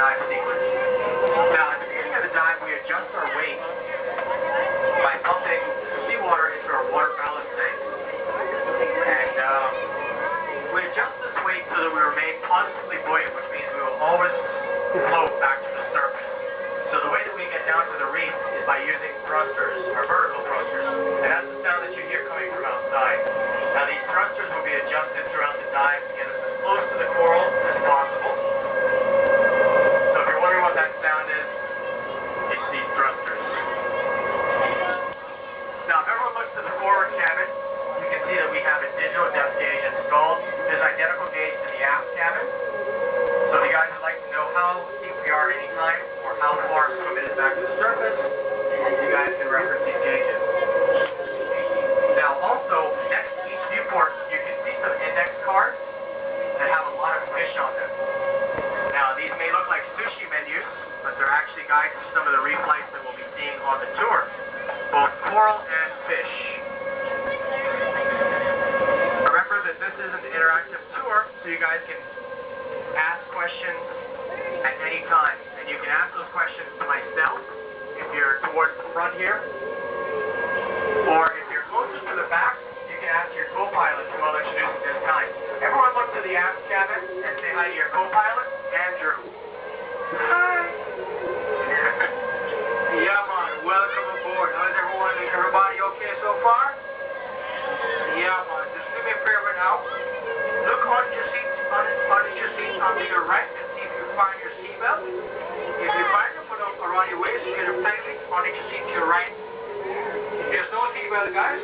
dive sequence. Now, at the beginning of the dive, we adjust our weight by pumping seawater into our water ballast tank. And we adjust this weight so that we remain constantly buoyant, which means we will always float back to the surface. So the way that we get down to the reef is by using thrusters, or vertical thrusters. And that's the sound that you hear coming from outside. Now these thrusters will be adjusted throughout the dive to get us as close to the coral as possible. So if you're wondering what that sound is, it's these thrusters. Now if everyone looks to the forward cabin, you can see that we have a digital depth gauge installed. There's identical gauge to the aft cabin. So if you guys would like to know how deep we are at any time, or how far swim it is back to the surface, you guys can reference these gauges. Now also, next to each viewport, you can see some index cards that have a lot of fish on them. Now these may look like sushi menus, but they're actually guides to some of the reef life that we'll be seeing on the tour, both coral and fish. Remember that this is an interactive tour, so you guys can ask questions at any time. And you can ask those questions to myself if you're towards the front here. Or if you're closest to the back, you can ask your co-pilot who I'll introduce at this time. Everyone look to the aft cabin and say hi to your co-pilot, Andrew. Hi. Yeah, man. Welcome aboard. How's everyone? Is everybody okay so far? Yeah, man. Just do me a favor now. Look on your seat, on your right, and see if you find your seatbelt. If you find it, put it around your waist, get it tightly on your seat to your right. If there's no seatbelt, guys,